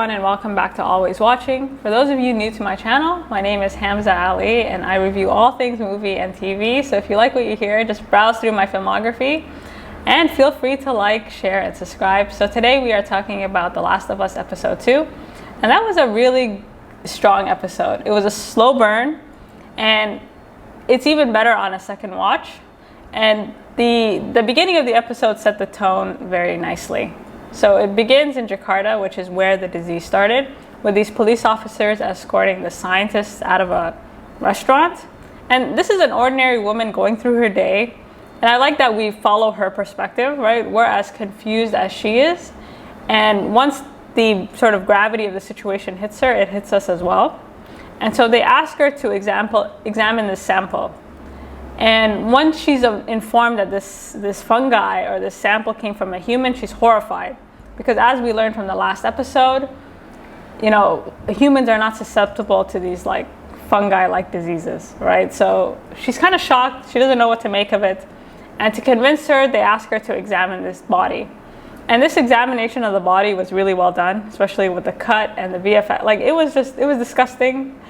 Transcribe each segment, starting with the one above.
And welcome back to Always Watching. For those of you new to my channel, my name is Hamza Ali and I review all things movie and TV. So if you like what you hear, just browse through my filmography and feel free to like, share, and subscribe. So today we are talking about The Last of Us episode 2. And that was a really strong episode. It was a slow burn and it's even better on a second watch. And the beginning of the episode set the tone very nicely. So it begins in Jakarta, which is where the disease started, with these police officers escorting the scientists out of a restaurant. And this is an ordinary woman going through her day. And I like that we follow her perspective, right? We're as confused as she is. And once the sort of gravity of the situation hits her, it hits us as well. And so they ask her to examine this sample. And once she's informed that this fungi or this sample came from a human, she's horrified. Because as we learned from the last episode, you know, humans are not susceptible to these like fungi-like diseases, right? So she's kind of shocked. She doesn't know what to make of it. And to convince her, they ask her to examine this body. And this examination of the body was really well done, especially with the cut and the VFX. Like it was disgusting,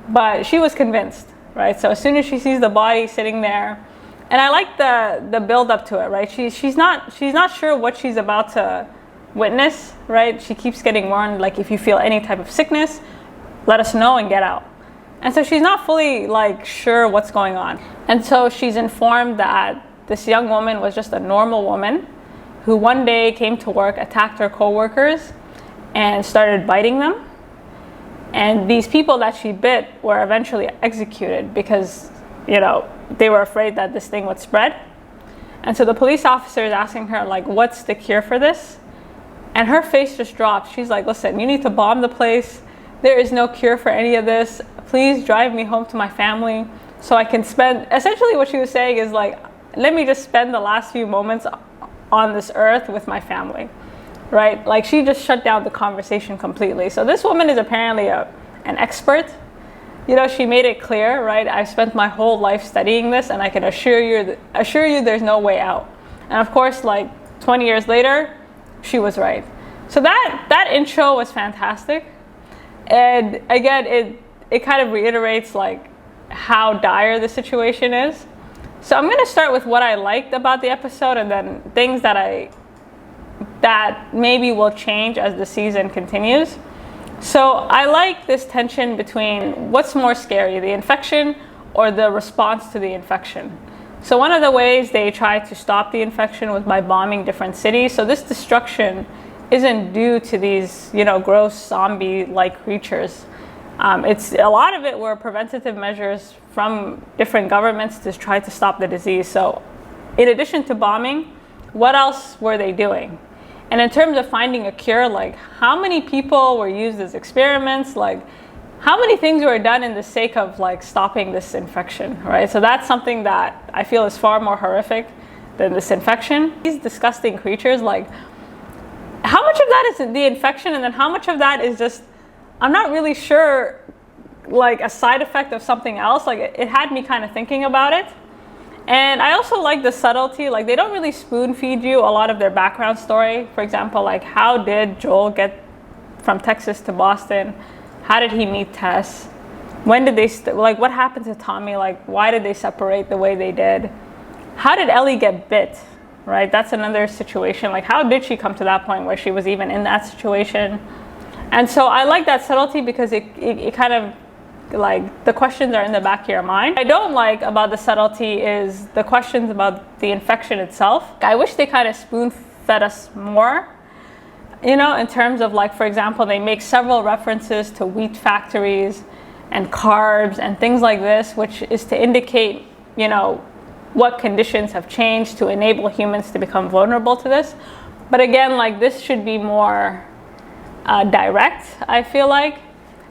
but she was convinced. Right, so as soon as she sees the body sitting there, and I like the build up to it, right? She's not sure what she's about to witness, right? She keeps getting warned, like if you feel any type of sickness, let us know and get out. And so she's not fully like sure what's going on. And so she's informed that this young woman was just a normal woman who one day came to work, attacked her coworkers, and started biting them. And these people that she bit were eventually executed because, you know, they were afraid that this thing would spread. And so the police officer is asking her, like, what's the cure for this? And her face just drops. She's like, listen, you need to bomb the place. There is no cure for any of this. Please drive me home to my family so I can spend, essentially what she was saying is like, let me just spend the last few moments on this earth with my family. Right? Like she just shut down the conversation completely. So this woman is apparently an expert. You know, she made it clear, right? I spent my whole life studying this and I can assure you there's no way out. And of course, like 20 years later, she was right. So that intro was fantastic. And again, it kind of reiterates like how dire the situation is. So I'm going to start with what I liked about the episode and then things that maybe will change as the season continues. So I like this tension between what's more scary, the infection or the response to the infection. So one of the ways they try to stop the infection was by bombing different cities. So this destruction isn't due to these, you know, gross zombie-like creatures. It's a lot of it were preventative measures from different governments to try to stop the disease. So in addition to bombing, what else were they doing? And in terms of finding a cure, like how many people were used as experiments, like how many things were done in the sake of like stopping this infection, right? So that's something that I feel is far more horrific than this infection. These disgusting creatures, like how much of that is the infection and then how much of that is just, I'm not really sure, like a side effect of something else. Like it had me kind of thinking about it. And I also like the subtlety, like they don't really spoon feed you a lot of their background story. For example, like how did Joel get from Texas to Boston? How did he meet Tess? When did they, like what happened to Tommy? Like why did they separate the way they did? How did Ellie get bit, right? That's another situation. Like how did she come to that point where she was even in that situation? And so I like that subtlety because it kind of, like the questions are in the back of your mind. What I don't like about the subtlety is the questions about the infection itself. I wish they kind of spoon fed us more, you know, in terms of like, for example, they make several references to wheat factories and carbs and things like this, which is to indicate, you know, what conditions have changed to enable humans to become vulnerable to this. But again, like this should be more direct, I feel like.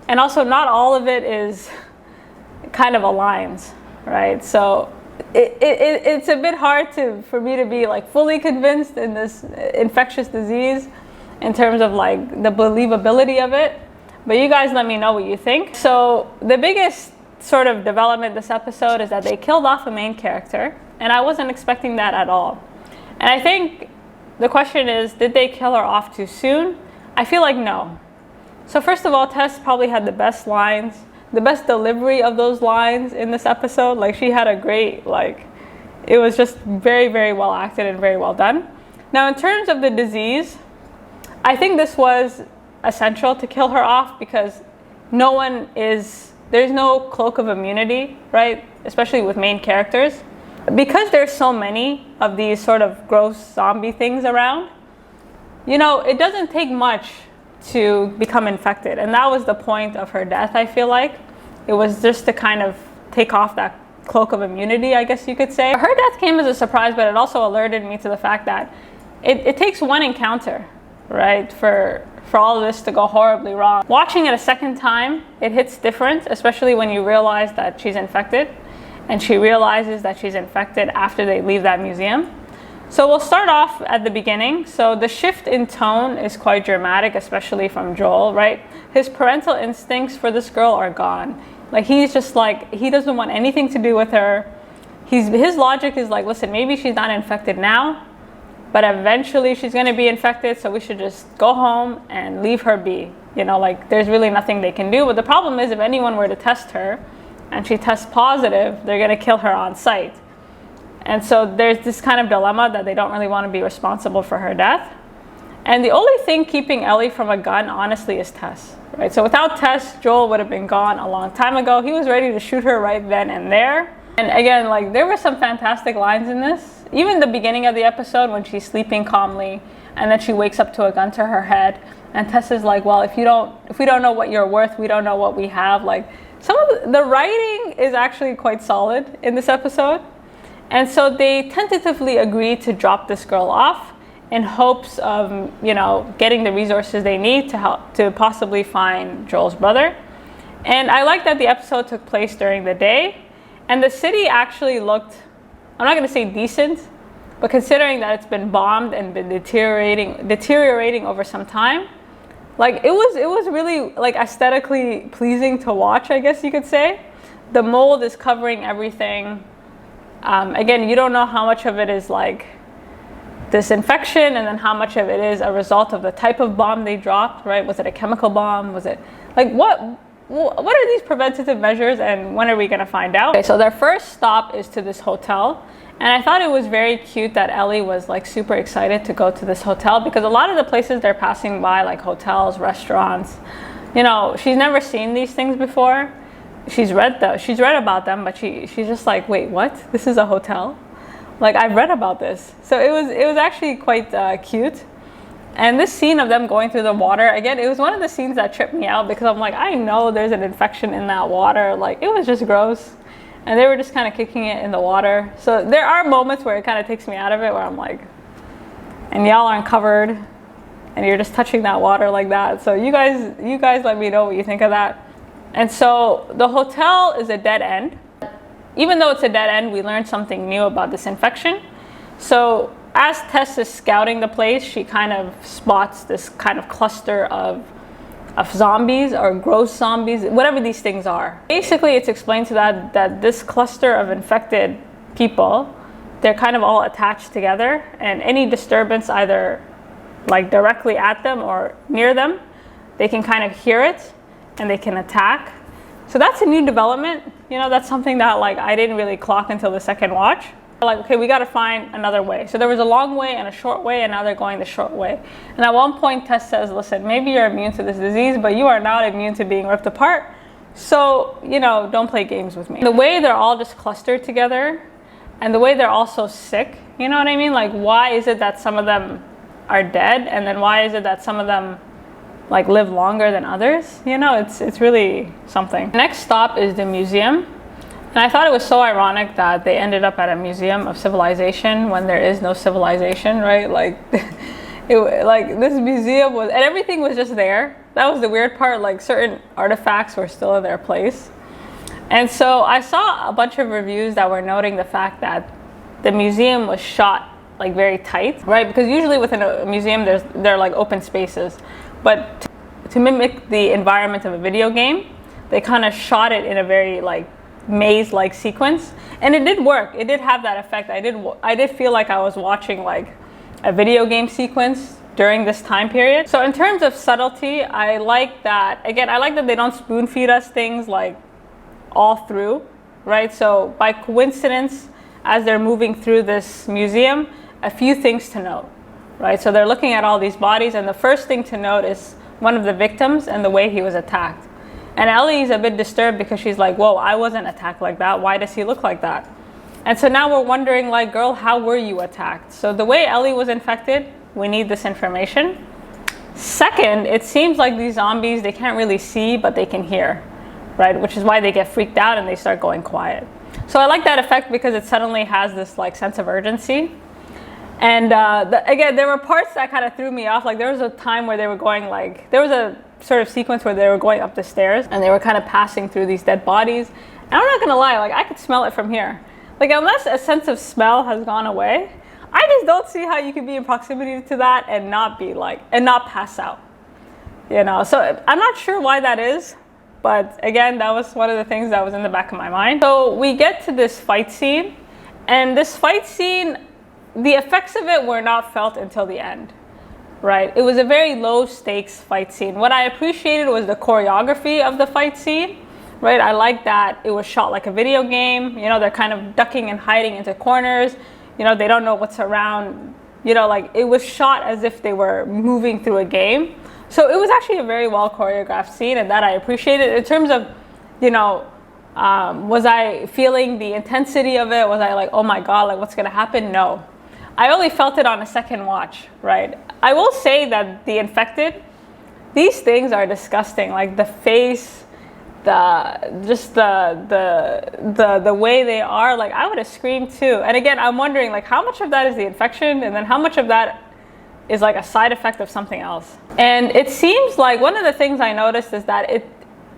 And also not all of it is kind of aligns, right? So it's a bit hard for me to be like fully convinced in this infectious disease in terms of like the believability of it. But you guys let me know what you think. So the biggest sort of development this episode is that they killed off a main character. And I wasn't expecting that at all. And I think the question is, did they kill her off too soon? I feel like no. So first of all, Tess probably had the best lines, the best delivery of those lines in this episode. Like, she had a great, like, it was just very, very well acted and very well done. Now, in terms of the disease, I think this was essential to kill her off because there's no cloak of immunity, right? Especially with main characters. Because there's so many of these sort of gross zombie things around, you know, it doesn't take much to become infected. And that was the point of her death, I feel like. It was just to kind of take off that cloak of immunity, I guess you could say. Her death came as a surprise, but it also alerted me to the fact that it takes one encounter, right, for all of this to go horribly wrong. Watching it a second time, it hits different, especially when you realize that she's infected, and she realizes that she's infected after they leave that museum. So we'll start off at the beginning. So the shift in tone is quite dramatic, especially from Joel, right? His parental instincts for this girl are gone. Like, he's just like, he doesn't want anything to do with her. His logic is like, listen, maybe she's not infected now, but eventually she's going to be infected, so we should just go home and leave her be. You know, like, there's really nothing they can do. But the problem is, if anyone were to test her and she tests positive, they're going to kill her on sight. And so there's this kind of dilemma that they don't really want to be responsible for her death. And the only thing keeping Ellie from a gun, honestly, is Tess, right? So without Tess, Joel would have been gone a long time ago. He was ready to shoot her right then and there. And again, like, there were some fantastic lines in this. Even the beginning of the episode when she's sleeping calmly and then she wakes up to a gun to her head. And Tess is like, well, if we don't know what you're worth, we don't know what we have. Like, some of the writing is actually quite solid in this episode. And so they tentatively agreed to drop this girl off in hopes of, you know, getting the resources they need to help to possibly find Joel's brother. And I like that the episode took place during the day. And the city actually looked, I'm not going to say decent, but considering that it's been bombed and been deteriorating over some time, like, it was really, like, aesthetically pleasing to watch, I guess you could say. The mold is covering everything. Again, you don't know how much of it is like this infection and then how much of it is a result of the type of bomb they dropped, right? Was it a chemical bomb? Was it like, what are these preventative measures and when are we going to find out? Okay, so their first stop is to this hotel. And I thought it was very cute that Ellie was like super excited to go to this hotel because a lot of the places they're passing by, like hotels, restaurants, you know, she's never seen these things before. She's read about them, but she's just like, wait, what? This is a hotel? Like, I've read about this. So it was actually quite cute. And this scene of them going through the water, again, it was one of the scenes that tripped me out because I'm like, I know there's an infection in that water. Like, it was just gross. And they were just kind of kicking it in the water. So there are moments where it kind of takes me out of it, where I'm like, and y'all aren't covered and you're just touching that water like that. So you guys let me know what you think of that. And so the hotel is a dead end. Even though it's a dead end, we learned something new about this infection. So as Tess is scouting the place, she kind of spots this kind of cluster of zombies or gross zombies, whatever these things are. Basically, it's explained to that this cluster of infected people, they're kind of all attached together, and any disturbance either like directly at them or near them, they can kind of hear it and they can attack. So that's a new development. You know, that's something that like I didn't really clock until the second watch. Like, okay, we got to find another way. So there was a long way and a short way, and now they're going the short way. And at one point, Tess says, listen, maybe you're immune to this disease, but you are not immune to being ripped apart. So, you know, don't play games with me. The way they're all just clustered together and the way they're all so sick, you know what I mean? Like, why is it that some of them are dead? And then why is it that some of them like live longer than others? You know, it's really something. Next stop is the museum. And I thought it was so ironic that they ended up at a museum of civilization when there is no civilization, right? Like, like this museum was, and everything was just there. That was the weird part. Like, certain artifacts were still in their place. And so I saw a bunch of reviews that were noting the fact that the museum was shot like very tight, right? Because usually within a museum, there are like open spaces. But to mimic the environment of a video game, they kind of shot it in a very like maze-like sequence, and it did work. It did have that effect. I did feel like I was watching like a video game sequence during this time period. So in terms of subtlety, I like that, again, I like that they don't spoon feed us things like all through, right? So by coincidence, as they're moving through this museum, a few things to note, right? So they're looking at all these bodies, and the first thing to note is one of the victims and the way he was attacked. And Ellie's a bit disturbed because she's like, whoa, I wasn't attacked like that. Why does he look like that? And so now we're wondering, like, girl, how were you attacked? So the way Ellie was infected, we need this information. Second, it seems like these zombies, they can't really see, but they can hear, right? Which is why they get freaked out and they start going quiet. So I like that effect because it suddenly has this like sense of urgency. And again, there were parts that kind of threw me off. Like there was a time where they were going like, there was a sort of sequence where they were going up the stairs and they were kind of passing through these dead bodies. And I'm not gonna lie, like I could smell it from here. Like unless a sense of smell has gone away, I just don't see how you could be in proximity to that and not be like, and not pass out, you know? So I'm not sure why that is, but again, that was one of the things that was in the back of my mind. So we get to this fight scene, and this fight scene, the effects of it were not felt until the end, right? It was a very low stakes fight scene. What I appreciated was the choreography of the fight scene, right? I like that it was shot like a video game. You know, they're kind of ducking and hiding into corners. You know, they don't know what's around. You know, like it was shot as if they were moving through a game. So it was actually a very well choreographed scene, and that I appreciated. In terms of, you know, was I feeling the intensity of it? Was I like, oh my God, like what's gonna happen? No. I only felt it on a second watch, right? I will say that the infected, these things are disgusting. Like the face, the way they are, like I would have screamed too. And again, I'm wondering like how much of that is the infection and then how much of that is like a side effect of something else. And it seems like one of the things I noticed is that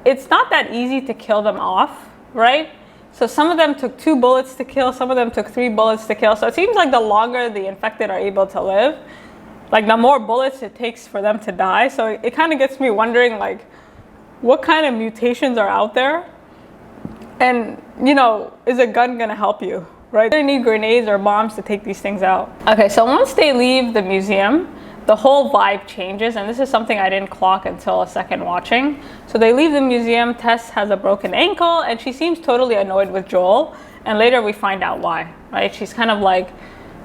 it's not that easy to kill them off, right? So some of them took 2 bullets to kill, some of them took 3 bullets to kill. So it seems like the longer the infected are able to live, like the more bullets it takes for them to die. So it kind of gets me wondering like what kind of mutations are out there? And you know, is a gun gonna help you, right? They need grenades or bombs to take these things out. Okay, so once they leave the museum, the whole vibe changes, and this is something I didn't clock until a second watching. So they leave the museum, Tess has a broken ankle, and she seems totally annoyed with Joel, and later we find out why, right? She's kind of like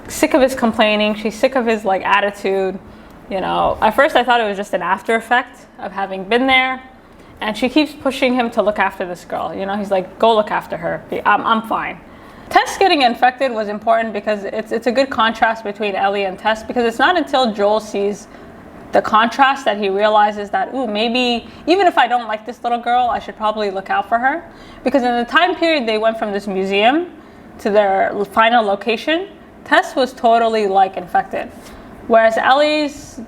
sick of his complaining, she's sick of his like attitude, you know. At first I thought it was just an after effect of having been there, and she keeps pushing him to look after this girl, you know. He's like, go look after her, I'm fine. Tess getting infected was important because it's a good contrast between Ellie and Tess, because it's not until Joel sees the contrast that he realizes that, ooh, maybe even if I don't like this little girl, I should probably look out for her. Because in the time period they went from this museum to their final location, Tess was totally like infected. Whereas Ellie's,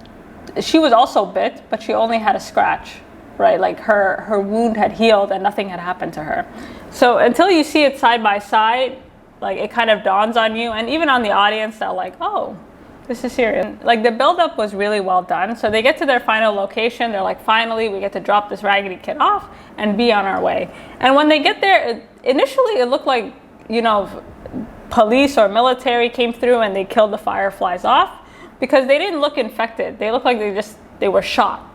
she was also bit, but she only had a scratch, right? Like her wound had healed and nothing had happened to her. So until you see it side by side, like it kind of dawns on you, and even on the audience, that like, oh, this is serious. Like the buildup was really well done. So they get to their final location. They're like, finally, we get to drop this raggedy kid off and be on our way. And when they get there, initially it looked like, you know, police or military came through and they killed the Fireflies off, because they didn't look infected. They looked like they were shot,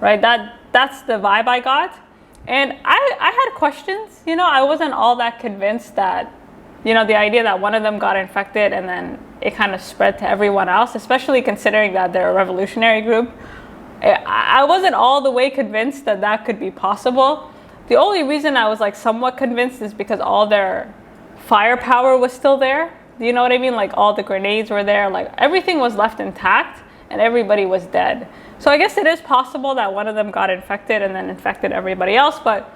right? That's the vibe I got. And I had questions, you know. I wasn't all that convinced that, you know, the idea that one of them got infected and then it kind of spread to everyone else, especially considering that they're a revolutionary group. I wasn't all the way convinced that that could be possible. The only reason I was like somewhat convinced is because all their firepower was still there. Do you know what I mean? Like all the grenades were there, like everything was left intact and everybody was dead. So I guess it is possible that one of them got infected and then infected everybody else, but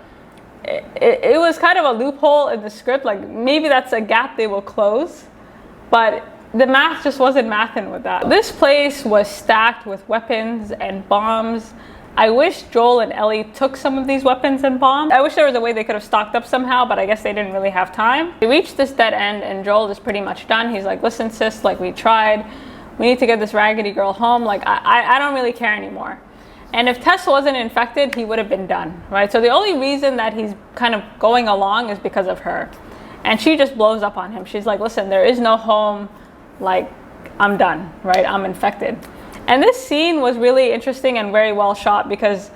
it was kind of a loophole in the script. Like maybe that's a gap they will close, but the math just wasn't mathing with that. This place was stacked with weapons and bombs. I wish Joel and Ellie took some of these weapons and bombs. I wish there was a way they could have stocked up somehow, but I guess they didn't really have time. They reached this dead end and Joel is pretty much done. He's like, listen sis, like we tried. We need to get this raggedy girl home. Like I don't really care anymore. And if Tess wasn't infected, he would have been done, right? So the only reason that he's kind of going along is because of her. And she just blows up on him. She's like, listen, there is no home. Like, I'm done, right? I'm infected. And this scene was really interesting and very well shot because,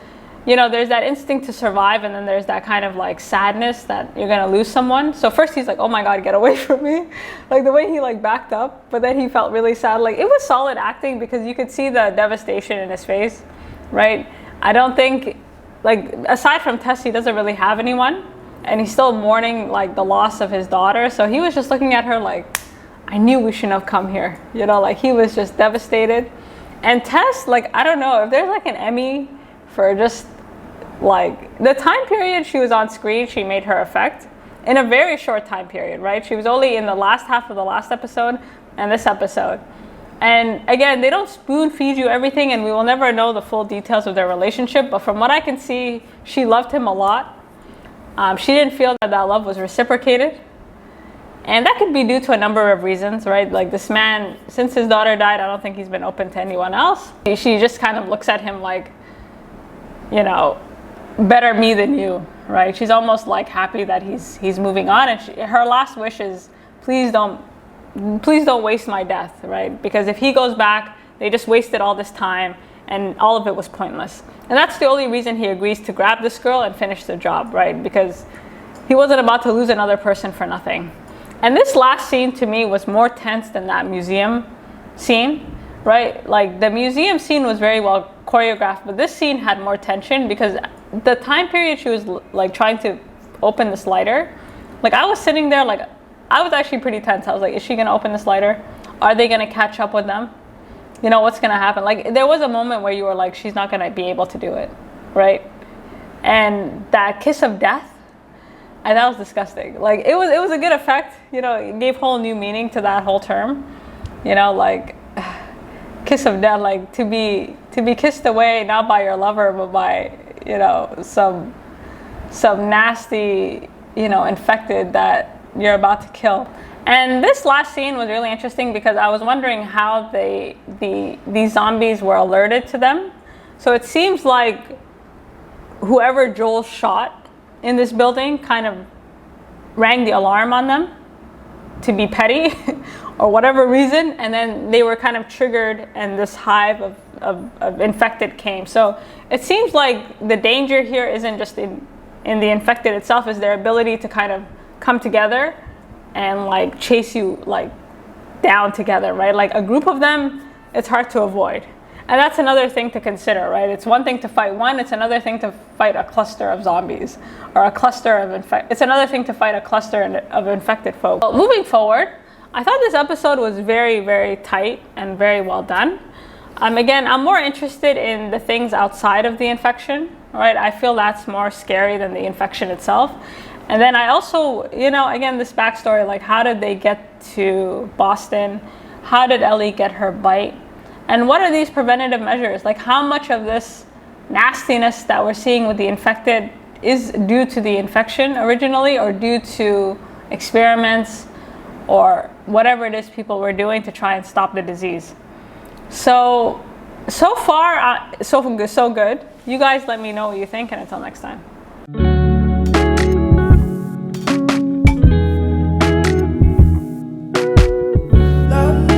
you know, there's that instinct to survive, and then there's that kind of like sadness that you're gonna lose someone. So first he's like, oh my God, get away from me. Like the way he like backed up, but then he felt really sad. Like it was solid acting because you could see the devastation in his face, right? I don't think, like, aside from Tess, he doesn't really have anyone, and he's still mourning like the loss of his daughter. So he was just looking at her like, I knew we shouldn't have come here. You know, like he was just devastated. And Tess, like, I don't know if there's like an Emmy for just like the time period she was on screen, she made her effect in a very short time period, right? She was only in the last half of the last episode and this episode. And again, they don't spoon feed you everything, and we will never know the full details of their relationship. But from what I can see, she loved him a lot. She didn't feel that love was reciprocated. And that could be due to a number of reasons, right? Like this man, since his daughter died, I don't think he's been open to anyone else. She just kind of looks at him like, you know, better me than you, right? She's almost like happy that he's moving on. And her last wish is, please don't waste my death, right? Because if he goes back, they just wasted all this time and all of it was pointless. And that's the only reason he agrees to grab this girl and finish the job, right? Because he wasn't about to lose another person for nothing. And this last scene to me was more tense than that museum scene, right? Like the museum scene was very well choreographed, but this scene had more tension because the time period she was like trying to open this lighter, like I was sitting there like, I was actually pretty tense. I was like, is she gonna open this lighter? Are they gonna catch up with them? You know, what's gonna happen? Like there was a moment where you were like, she's not gonna be able to do it, right? And that kiss of death, and that was disgusting. Like it was a good effect, you know, it gave whole new meaning to that whole term. You know, like kiss of death, like to be kissed away not by your lover but by, you know, some nasty, you know, infected that you're about to kill. And this last scene was really interesting because I was wondering how these zombies were alerted to them. So it seems like whoever Joel shot in this building kind of rang the alarm on them to be petty or whatever reason, and then they were kind of triggered and this hive of infected came. So it seems like the danger here isn't just in the infected itself, is their ability to kind of come together and like chase you like down together, right? Like a group of them, it's hard to avoid. And that's another thing to consider, right? It's one thing to fight one, it's another thing to fight a cluster of zombies or a cluster of it's another thing to fight a cluster of infected folk. Well, moving forward, I thought this episode was very, very tight and very well done. Again, I'm more interested in the things outside of the infection, right? I feel that's more scary than the infection itself. And then I also, you know, again, this backstory, like how did they get to Boston? How did Ellie get her bite? And what are these preventative measures? Like how much of this nastiness that we're seeing with the infected is due to the infection originally, or due to experiments or whatever it is people were doing to try and stop the disease? So far, so good. You guys let me know what you think, and until next time.